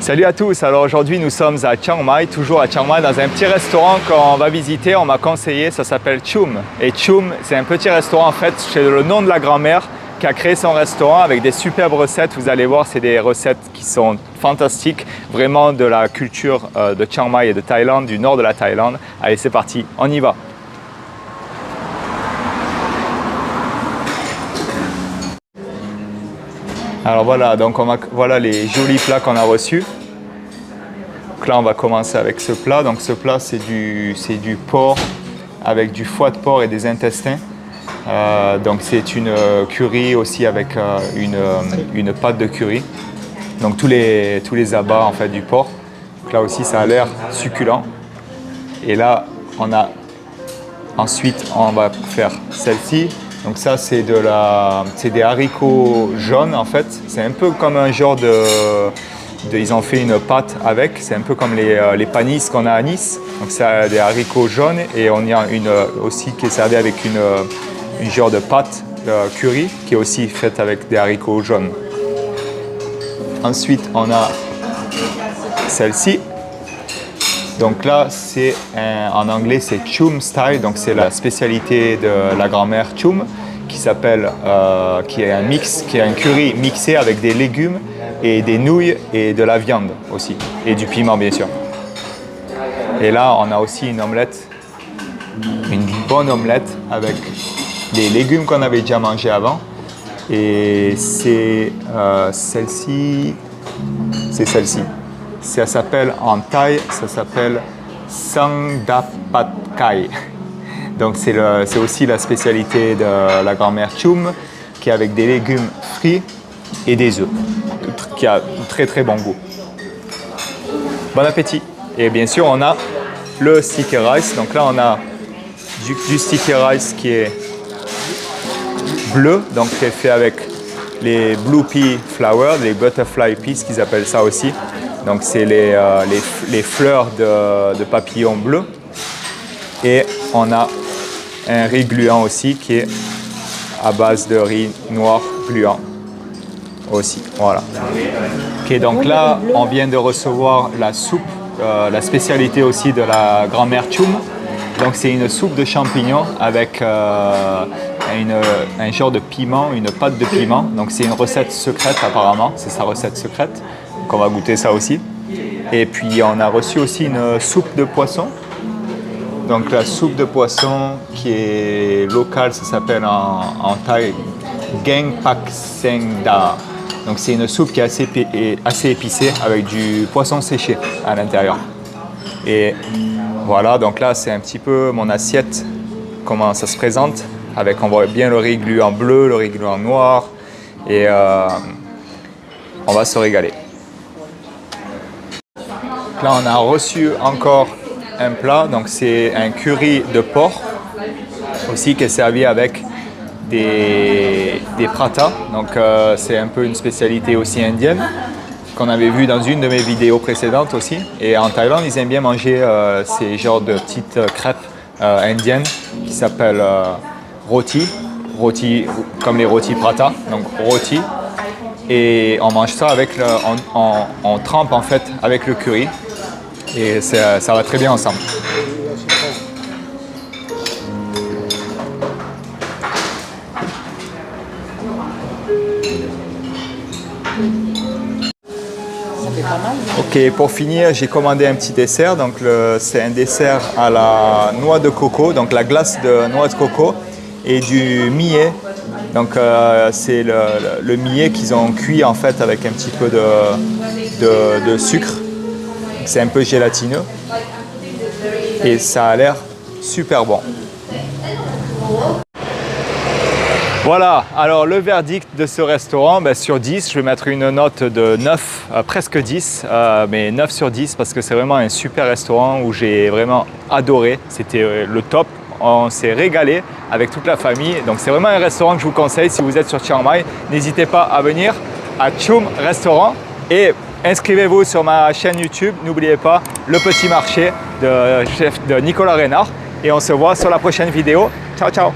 Salut à tous, alors aujourd'hui nous sommes à Chiang Mai, toujours à Chiang Mai, dans un petit restaurant qu'on va visiter, on m'a conseillé, ça s'appelle Chum. Et Chum, c'est un petit restaurant en fait, c'est le nom de la grand-mère qui a créé son restaurant avec des superbes recettes. Vous allez voir, c'est des recettes qui sont fantastiques, vraiment de la culture de Chiang Mai et de Thaïlande, du nord de la Thaïlande. Allez, c'est parti, on y va. Alors voilà, donc voilà les jolis plats qu'on a reçus. Donc là, on va commencer avec ce plat. Donc ce plat, c'est du porc avec du foie de porc et des intestins. Donc c'est une curry aussi avec une pâte de curry. Donc tous les abats en fait du porc. Donc là aussi, ça a l'air succulent. Et là, ensuite, on va faire celle-ci. Donc ça, c'est des haricots jaunes en fait. C'est un peu comme un genre ils ont fait une pâte avec. C'est un peu comme les panis qu'on a à Nice. Donc c'est des haricots jaunes et on y a une aussi qui est servie avec une genre de pâte curry qui est aussi faite avec des haricots jaunes. Ensuite, on a celle-ci. Donc là, en anglais, c'est Chum style. Donc c'est la spécialité de la grand-mère Chum qui est un curry mixé avec des légumes et des nouilles et de la viande aussi et du piment bien sûr. Et là, on a aussi une omelette, une bonne omelette avec des légumes qu'on avait déjà mangés avant. Et c'est celle-ci. Ça s'appelle en thaï, ça s'appelle Sang Da Pad Khai. Donc c'est aussi la spécialité de la grand-mère Chum qui est avec des légumes frits et des œufs, qui a un très très bon goût. Bon appétit! Et bien sûr on a le sticky rice. Donc là on a du sticky rice qui est bleu, donc qui est fait avec les blue pea flower, les butterfly peas qu'ils appellent ça aussi. Donc c'est les fleurs de papillon bleu. Et on a un riz gluant aussi qui est à base de riz noir gluant aussi. Voilà. Ok, donc là on vient de recevoir la soupe, la spécialité aussi de la grand-mère Chum. Donc c'est une soupe de champignons avec un genre de piment, une pâte de piment. Donc c'est une recette secrète apparemment, c'est sa recette secrète. Donc on va goûter ça aussi. Et puis on a reçu aussi une soupe de poisson. Donc la soupe de poisson qui est locale, ça s'appelle en thaï Geng Pak Seng Da. Donc c'est une soupe qui est assez épicée avec du poisson séché à l'intérieur. Et voilà, donc là c'est un petit peu mon assiette, comment ça se présente. On voit bien le riz gluant bleu, le riz gluant noir. Et on va se régaler. Là, on a reçu encore un plat, donc c'est un curry de porc aussi qui est servi avec des pratas. Donc c'est un peu une spécialité aussi indienne qu'on avait vu dans une de mes vidéos précédentes aussi. Et en Thaïlande, ils aiment bien manger ces genres de petites crêpes indiennes qui s'appellent roti comme les roti prata, donc roti. Et on mange ça avec on trempe en fait avec le curry. Et ça va très bien ensemble. Ok, pour finir, j'ai commandé un petit dessert. Donc c'est un dessert à la noix de coco, donc la glace de noix de coco et du millet. Donc c'est le millet qu'ils ont cuit en fait avec un petit peu de sucre. C'est un peu gélatineux et ça a l'air super bon. Voilà, alors le verdict de ce restaurant, sur 10, je vais mettre une note de 9, presque 10, mais 9 sur 10 parce que c'est vraiment un super restaurant où j'ai vraiment adoré. C'était le top, on s'est régalé avec toute la famille. Donc c'est vraiment un restaurant que je vous conseille si vous êtes sur Chiang Mai. N'hésitez pas à venir à Chum Restaurant et inscrivez-vous sur ma chaîne YouTube. N'oubliez pas le petit marché de Nicolas Reynard et on se voit sur la prochaine vidéo. Ciao, ciao!